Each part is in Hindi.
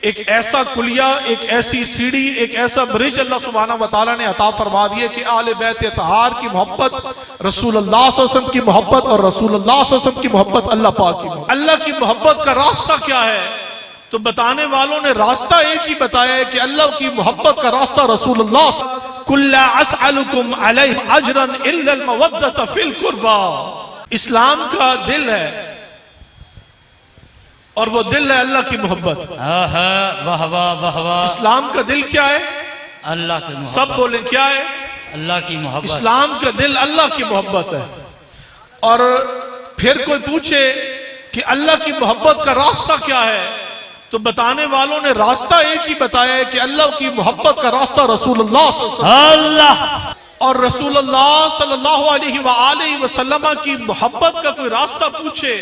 एक ऐसा कुलिया, एक ऐसी सीढ़ी, एक ऐसा ब्रिज अल्लाह सुब्हानहू व तआला ने अता फरमा दिए कि आले बैत तहार की मोहब्बत, रसूलुल्लाह सल्लल्लाहु अलैहि वसल्लम की मोहब्बत और रसूलुल्लाह सल्लल्लाहु अलैहि वसल्लम की मोहब्बत अल्लाह पाक की मोहब्बत। अल्लाह की मोहब्बत का रास्ता क्या है? तो बताने वालों ने रास्ता एक ही बताया है कि अल्लाह की मोहब्बत का रास्ता रसूलुल्लाह कुल्ला अस्अलुकुम अलैहि अजरन इल्ला अल मवद्दत फिल कुर्बा। इस्लाम का दिल है और वो दिल है अल्लाह की मोहब्बत। वाह वाह वाह वाह। इस्लाम का दिल क्या है? अल्लाह की मोहब्बत। सब बोले क्या है? अल्लाह की मोहब्बत। इस्लाम का दिल अल्लाह की मोहब्बत है। और फिर कोई पूछे कि अल्लाह की मोहब्बत का रास्ता क्या है, तो बताने वालों ने रास्ता एक ही बताया है कि अल्लाह की मोहब्बत का रास्ता रसूलुल्लाह अल्लाह और रसूलुल्लाह सल्लल्लाहु अलैहि वसल्लम की मोहब्बत का कोई रास्ता पूछे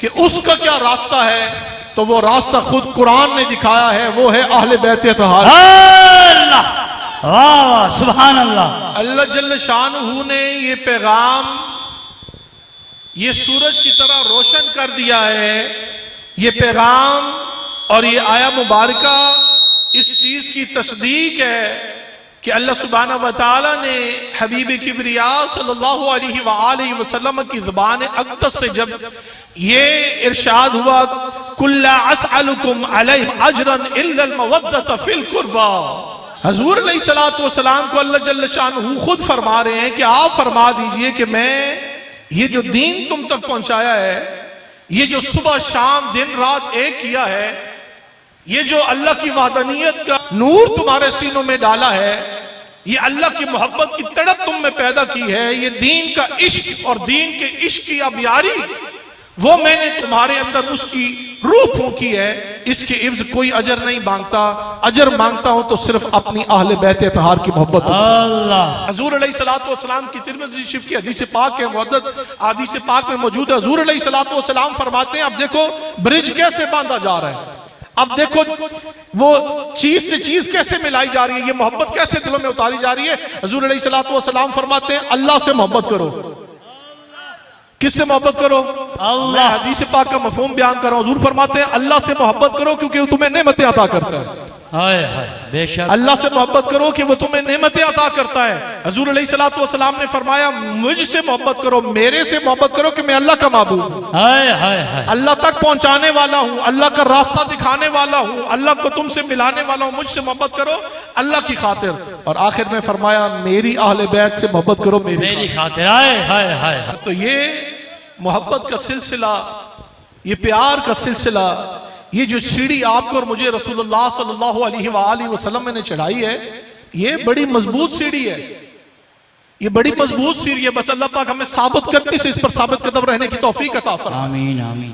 कि उसका क्या रास्ता है, तो वो रास्ता खुद कुरान ने दिखाया है, वो है अहले बैत तहार। अल्लाह वाह वाह सुभान अल्लाह। अल्लाह जल्ल शानहू ने ये पैगाम ये सूरज की तरह रोशन कर दिया है। ये पैगाम और ये आया मुबारका इस चीज की तस्दीक है कि अल्लाह सुब्हानहू व तआला ने हबीब किबरिया सल्लल्लाहु अलैहि वसल्लम की ज़ुबान अक़दस से जब ये इरशाद हुआ कुल्ला अस्अलुकुम अलैहि अजरन इल्ला अल मवद्दत फिल कुर्बा, हुज़ूर अलैहिस्सलातु वस्सलाम को अल्लाह जल्ल शानहू खुद फरमा रहे हैं कि आप फरमा दीजिए कि मैं ये जो दीन तुम तक पहुंचाया है, ये जो सुबह शाम दिन रात एक किया है, ये जो अल्लाह की वहदानियत का नूर तुम्हारे सीनों में डाला है, ये अल्लाह की मोहब्बत की तड़प तुम में पैदा की है, ये दीन का इश्क और दीन के इश्क की अबियारी वो मैंने तुम्हारे अंदर उसकी रूह फूंकी है। इसके इव्ज़ कोई अजर नहीं मांगता, अजर मांगता हूं तो सिर्फ अपनी अहले बैत तहार की मोहब्बत। अल्लाह हुज़ूर अलैहिस्सलातु वस्सलाम की तिरमिज़ी शरीफ की हदीस पाक है, मुअद्दद हदीस पाक में मौजूद है। हुज़ूर अलैहिस्सलातु वस्सलाम फरमाते हैं, अब देखो ब्रिज कैसे बांधा जा रहा है, अब देखो वो चीज से चीज कैसे मिलाई जा रही है, ये मोहब्बत कैसे दिलों में उतारी जा रही है। हुज़ूर अलैहिस्सलातु वस्सलाम फरमाते हैं, अल्लाह से मोहब्बत करो। किससे मोहब्बत करो? अल्लाह। मैं हदीस पाक का मफहूम बयान कर रहा हूं। हुज़ूर फरमाते हैं, अल्लाह से मोहब्बत करो क्योंकि वो तुम्हें नेमतें अता करता है। हाय हाय बेशक। अल्लाह से मोहब्बत करो कि वो तुम्हें नेमतें अता करता है। हुज़ूर अलैहिस्सलातु वस्सलाम ने फरमाया, मुझसे मोहब्बत करो, मेरे से मोहब्बत करो कि मैं अल्लाह का माबूद हूं, हाय हाय हाय। अल्लाह तक पहुंचाने वाला हूं, अल्लाह का रास्ता दिखाने वाला हूं, अल्लाह को तुमसे मिलाने वाला हूं। मुझसे मोहब्बत करो अल्लाह की खातिर। और आखिर में फरमाया, मेरी अहले बैत से मोहब्बत करो मेरी खातिर। हाय हाय हाय। तो ये मोहब्बत का सिलसिला, ये प्यार का सिलसिला, ये जो सीढ़ी आपको और मुझे रसूलुल्लाह सल्लल्लाहु अलैहि वसल्लम ने चढ़ाई है, ये बड़ी मजबूत सीढ़ी है, ये बड़ी मजबूत सीढ़ी है। बस अल्लाह पाक हमें साबित करने से इस पर साबित कदम रहने की तौफीक अता फरमाए। आमीन आमीन।